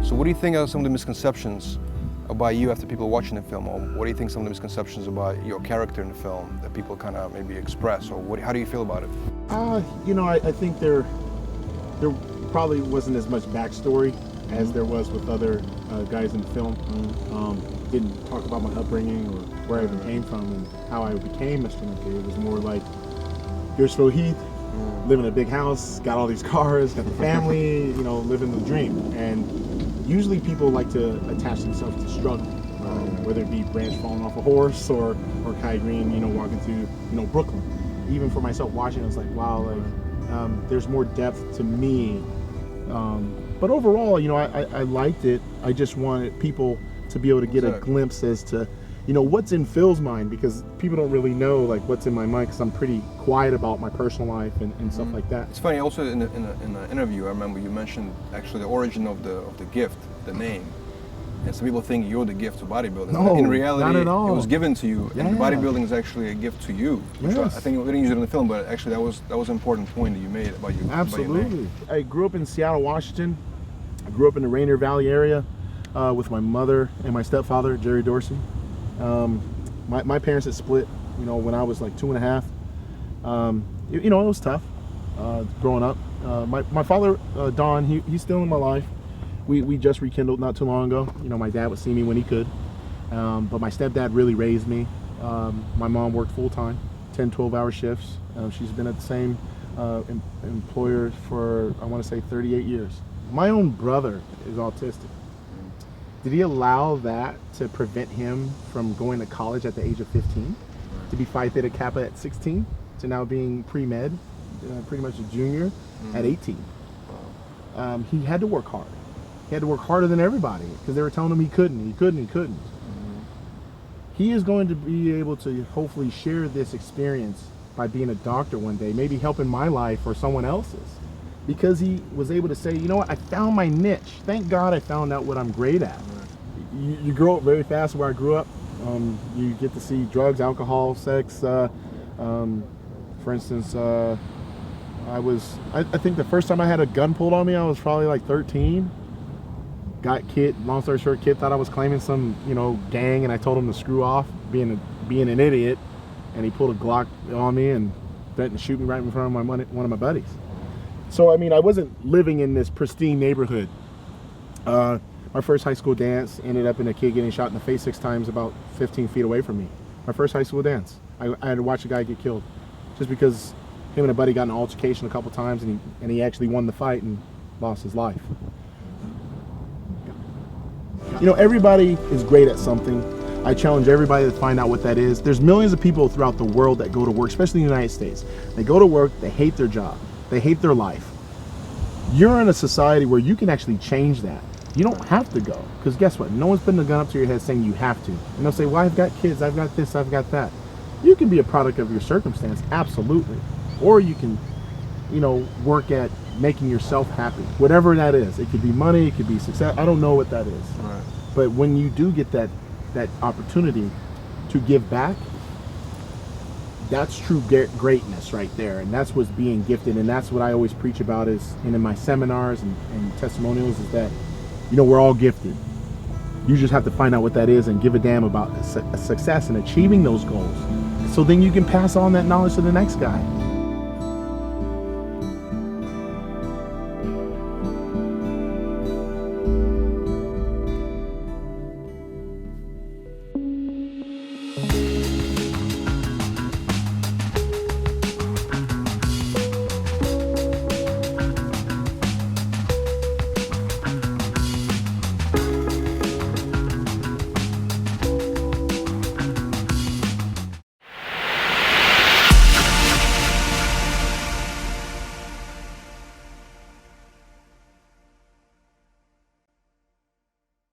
So what do you think are some of the misconceptions about you after people watching the film, or what do you think some of the misconceptions about your character in the film that people kind of maybe express, or how do you feel about it? You know, I think there probably wasn't as much backstory as there was with other guys in the film. Didn't talk about my upbringing or where I even came from and how I became Mr. McKay. It was more like, here's Phil Heath, living in a big house, got all these cars, got the family, you know, living the dream. And usually people like to attach themselves to struggle, whether it be Branch falling off a horse or Kai Green, you know, walking through, you know, Brooklyn. Even for myself watching, I was like, wow, like there's more depth to me. But overall, you know, I liked it. I just wanted people to be able to get a glimpse as to, you know, what's in Phil's mind, because people don't really know like what's in my mind, because I'm pretty quiet about my personal life and stuff like that. It's funny. Also in the interview, I remember you mentioned actually the origin of the gift, the name. And some people think you're the gift to bodybuilding. No, in reality, not at all. It was given to you, Yeah. and bodybuilding is actually a gift to you. Which Yes. I think we didn't use it in the film, but actually that was an important point that you made about you. Absolutely. About your name. I grew up in Seattle, Washington. I grew up in the Rainier Valley area with my mother and my stepfather, Jerry Dorsey. My parents had split, you know, when I was like 2.5. You know, it was tough growing up. My father, Don, he's still in my life. We just rekindled not too long ago. You know, my dad would see me when he could. But my stepdad really raised me. My mom worked full-time, 10, 12-hour shifts. She's been at the same employer for, I want to say, 38 years. My own brother is autistic. Did he allow that to prevent him from going to college at the age of 15? To be Phi Theta Kappa at 16? To now being pre-med, pretty much a junior at 18? He had to work hard. He had to work harder than everybody because they were telling him he couldn't. He is going to be able to hopefully share this experience by being a doctor one day, maybe helping my life or someone else's, because he was able to say, you know what, I found my niche. Thank God I found out what I'm great at. You grow up very fast where I grew up. You get to see drugs, alcohol, sex. For instance, I think the first time I had a gun pulled on me, I was probably like 13. Long story short, kid thought I was claiming some, you know, gang, and I told him to screw off, being an idiot, and he pulled a Glock on me and threatened to shoot me right in front of one of my buddies. So I mean, I wasn't living in this pristine neighborhood. My first high school dance ended up in a kid getting shot in the face 6 times about 15 feet away from me. My first high school dance. I had to watch a guy get killed just because him and a buddy got in an altercation a couple times, and he actually won the fight and lost his life. You know, everybody is great at something. I challenge everybody to find out what that is. There's millions of people throughout the world that go to work, especially in the United States. They go to work, they hate their job, they hate their life. You're in a society where you can actually change that. You don't have to go, because guess what? No one's putting a gun up to your head saying you have to. And they'll say, well, I've got kids, I've got this, I've got that. You can be a product of your circumstance, absolutely. Or you can, you know, work at making yourself happy, whatever that is. It could be money, it could be success. I don't know what that is. Right. But when you do get that opportunity to give back, that's true greatness right there. And that's what's being gifted. And that's what I always preach about in my seminars and testimonials, is that, you know, we're all gifted. You just have to find out what that is and give a damn about success and achieving those goals. So then you can pass on that knowledge to the next guy.